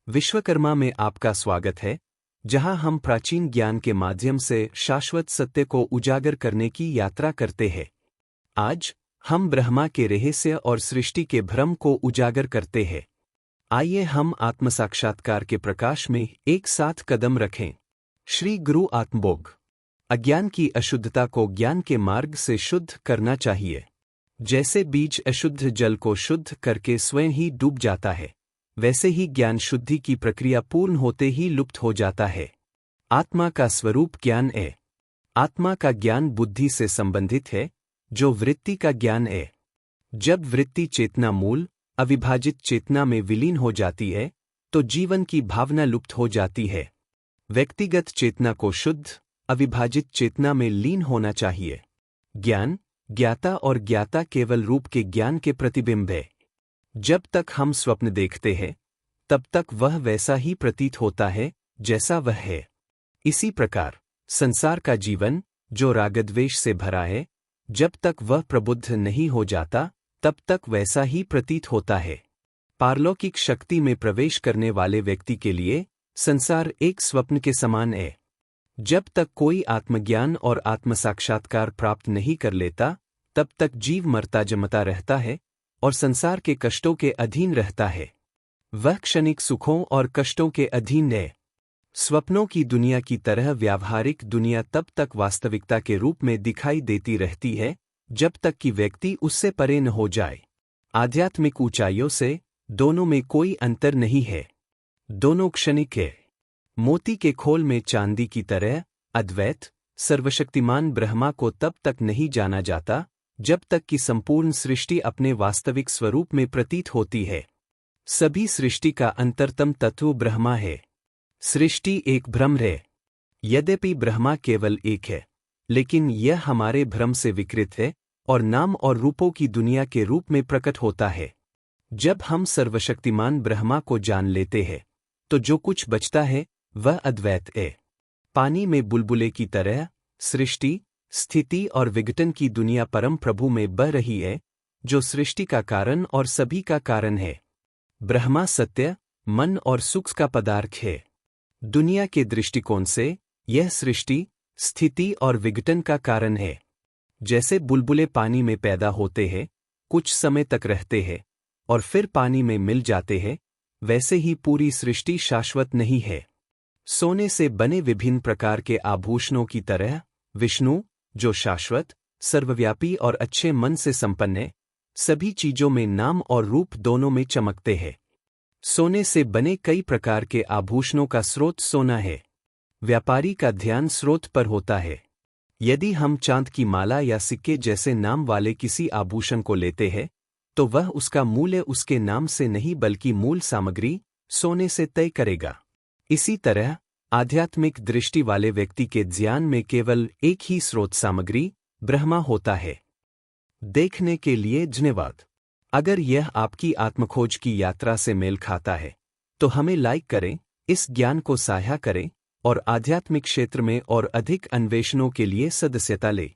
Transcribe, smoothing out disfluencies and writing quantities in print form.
विश्वकर्मा में आपका स्वागत है, जहां हम प्राचीन ज्ञान के माध्यम से शाश्वत सत्य को उजागर करने की यात्रा करते हैं। आज हम ब्रह्मा के रहस्य और सृष्टि के भ्रम को उजागर करते हैं। आइए हम आत्मसाक्षात्कार के प्रकाश में एक साथ कदम रखें। श्री गुरु आत्मबोध। अज्ञान की अशुद्धता को ज्ञान के मार्ग से शुद्ध करना चाहिए। जैसे बीज अशुद्ध जल को शुद्ध करके स्वयं ही डूब जाता है, वैसे ही ज्ञान शुद्धि की प्रक्रिया पूर्ण होते ही लुप्त हो जाता है। आत्मा का स्वरूप ज्ञान है। आत्मा का ज्ञान बुद्धि से संबंधित है, जो वृत्ति का ज्ञान है। जब वृत्ति चेतना मूल अविभाजित चेतना में विलीन हो जाती है, तो जीवन की भावना लुप्त हो जाती है। व्यक्तिगत चेतना को शुद्ध अविभाजित चेतना में लीन होना चाहिए। ज्ञान, ज्ञाता और ज्ञाता केवल रूप के ज्ञान के प्रतिबिंब है। जब तक हम स्वप्न देखते हैं, तब तक वह वैसा ही प्रतीत होता है जैसा वह है। इसी प्रकार संसार का जीवन, जो रागद्वेष से भरा है, जब तक वह प्रबुद्ध नहीं हो जाता, तब तक वैसा ही प्रतीत होता है। पारलौकिक शक्ति में प्रवेश करने वाले व्यक्ति के लिए संसार एक स्वप्न के समान है। जब तक कोई आत्मज्ञान और आत्मसाक्षात्कार प्राप्त नहीं कर लेता, तब तक जीव मरता जमता रहता है और संसार के कष्टों के अधीन रहता है। वह क्षणिक सुखों और कष्टों के अधीन है। स्वप्नों की दुनिया की तरह व्यावहारिक दुनिया तब तक वास्तविकता के रूप में दिखाई देती रहती है, जब तक कि व्यक्ति उससे परे न हो जाए। आध्यात्मिक ऊंचाइयों से दोनों में कोई अंतर नहीं है। दोनों क्षणिक है। मोती के खोल में चांदी की तरह अद्वैत सर्वशक्तिमान ब्रह्मा को तब तक नहीं जाना जाता, जब तक कि संपूर्ण सृष्टि अपने वास्तविक स्वरूप में प्रतीत होती है। सभी सृष्टि का अंतरतम तत्व ब्रह्मा है। सृष्टि एक भ्रम है। यद्यपि ब्रह्मा केवल एक है, लेकिन यह हमारे भ्रम से विकृत है और नाम और रूपों की दुनिया के रूप में प्रकट होता है। जब हम सर्वशक्तिमान ब्रह्मा को जान लेते हैं, तो जो कुछ बचता है वह अद्वैत है। पानी में बुलबुले की तरह सृष्टि, स्थिति और विघटन की दुनिया परम प्रभु में बह रही है, जो सृष्टि का कारण और सभी का कारण है। ब्रह्मा सत्य, मन और सुख का पदार्थ है। दुनिया के दृष्टिकोण से यह सृष्टि, स्थिति और विघटन का कारण है। जैसे बुलबुले पानी में पैदा होते हैं, कुछ समय तक रहते हैं और फिर पानी में मिल जाते हैं, वैसे ही पूरी सृष्टि शाश्वत नहीं है। सोने से बने विभिन्न प्रकार के आभूषणों की तरह विष्णु, जो शाश्वत, सर्वव्यापी और अच्छे मन से संपन्न है, सभी चीजों में नाम और रूप दोनों में चमकते हैं। सोने से बने कई प्रकार के आभूषणों का स्रोत सोना है। व्यापारी का ध्यान स्रोत पर होता है। यदि हम चांद की माला या सिक्के जैसे नाम वाले किसी आभूषण को लेते हैं, तो वह उसका मूल्य उसके नाम से नहीं बल्कि मूल सामग्री सोने से तय करेगा। इसी तरह आध्यात्मिक दृष्टि वाले व्यक्ति के ध्यान में केवल एक ही स्रोत सामग्री ब्रह्मा होता है। देखने के लिए धन्यवाद। अगर यह आपकी आत्मखोज की यात्रा से मेल खाता है, तो हमें लाइक करें, इस ज्ञान को साझा करें और आध्यात्मिक क्षेत्र में और अधिक अन्वेषणों के लिए सदस्यता लें।